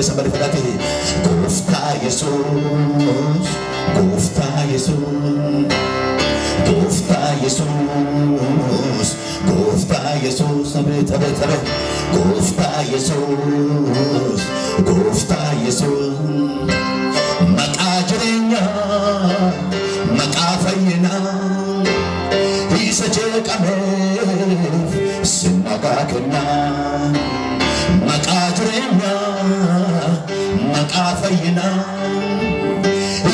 Somebody for that. Gofta Jesus, Gofta Jesus, Gofta Jesus, Gofta Jesus. Tabe. Gofta Jesus, Gofta Jesus. Makajrenya, makafayna. Isa jekame, sinagakna. Makajrenya. Makafayna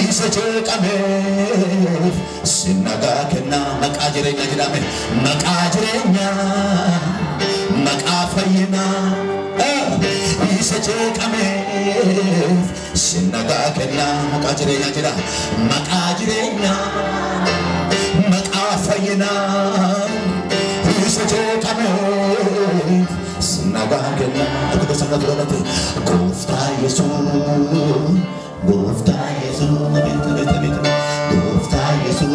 isajekame sinagakna makajrenya jidame makajrenya makafayna isajekame sinagakna makajrenya jida makajrenya makafayna isajekame sinagakna aku sangat berarti Gofta Jesus, Gofta Jesus, Gofta Jesus,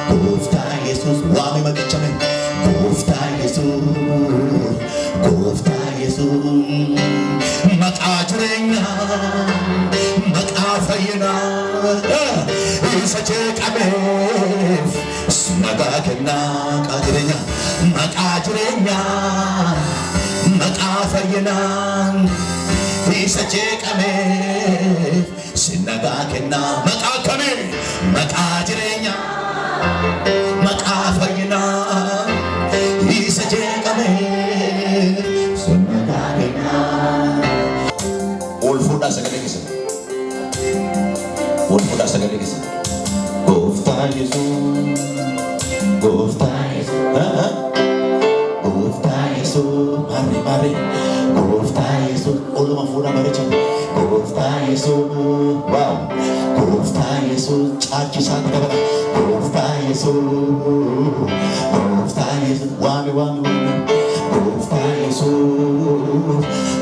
Gofta Jesus. Wami magichame, Gofta Jesus, Gofta Jesus. Makajrenya, makafayna, isajekame, sinagakna makajrenya, makajrenya. Makafayna isajekame sinagakna makakame makajrenya makafayna isajekame sinagakna ulfuda sagalekisa Gofta Jesus Gofta Jesus Gofta Jesus mari Gofta Jesus ulu mafura maricha Gofta Jesus wow Gofta Jesus chachi sana dabara Gofta Jesus wami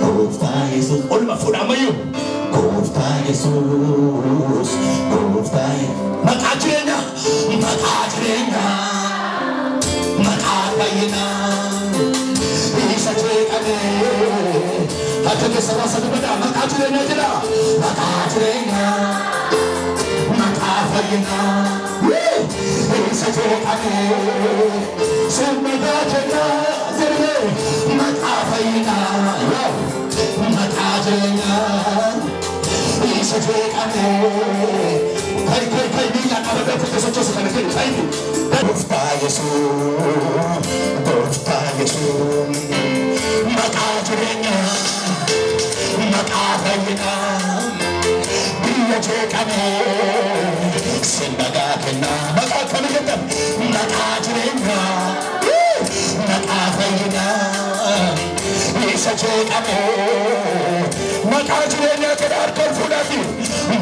Gofta Jesus ulu mafura mayu Gofta Jesus makajrenya makafayna isajekame atake sarasa dibada makajrenya jida makajrenya makafayna isajekame semagajrenya jida makafayna makajrenya isajekame kai bila karada kusochosa kana kai Gofta Jesus makajrenya makafayna biyajekame sinagakna makafayna makajrenya makafayna isajekame makajrenya kadar konfudati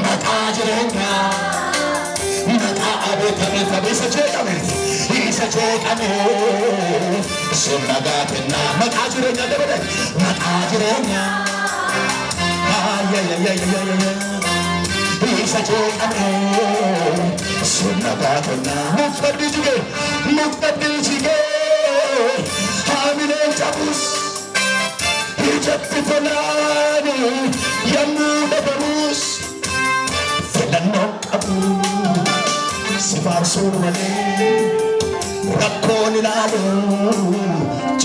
makajrenya makabetame isajekame sinagakna makajrenya dabada makajrenya isajekame sinagakna muqtadijige hamile jabus ijattifalani yamuda bamus filanno qabu sifarsu male rakkoon ilaalu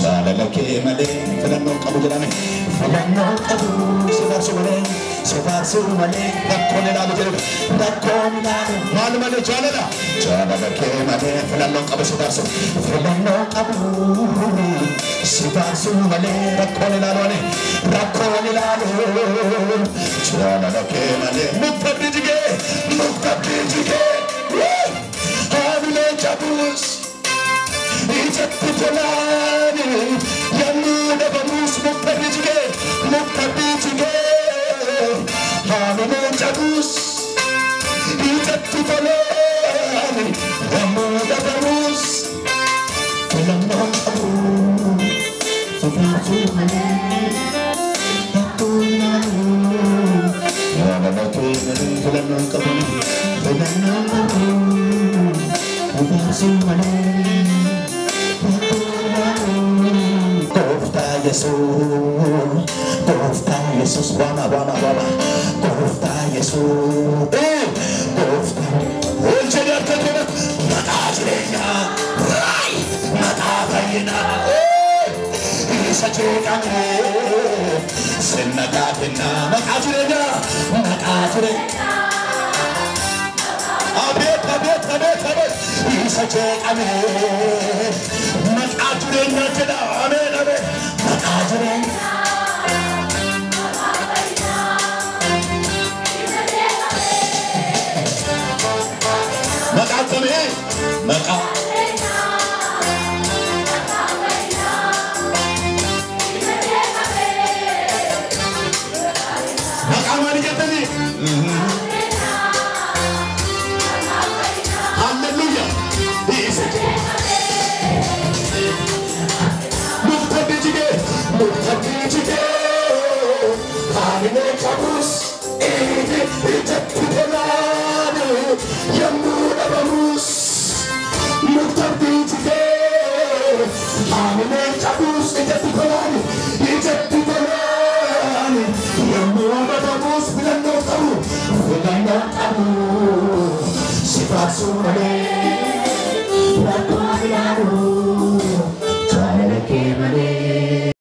jaalala kee malee filannoo qabu jedhame filannoo qabu si faarsu malee rakkoon ilaalu jedhame rakkoon ilaalu maal malee jaalala kee malee filannoo qabu si filannoo qabu si faarsu malee rakkoon ilaalu jaalala kee malee muktabdi jigee Hamile Jabus Ijatti tolani Yamuda Bamus Muktabdi jigee Hamile Jabus Ijatti tolani Yamuda Bamus Filannoo qabu Sifaarsu malee rakkoon ilaalu jaalala kee malee filannoo qabu filannoo qabu sifaarsu malee Kofta Yesus Wama Kofta Yesus Kofta Olchedi arkadaşlar mata jirenya rai mata bayina isa çekane senna gatina mata jirenya Abet isa çekane mata jirenya jeda amen mata jirenya Maka mari jatani Hallelujah Muktabdi jigee Hamile Jabus Ijatti tolani Yamuda Bamus Muktabdi jigee Hamile Jabus Ijatti tolani Yamuda Bamus filannoo qabu sifaarsu malee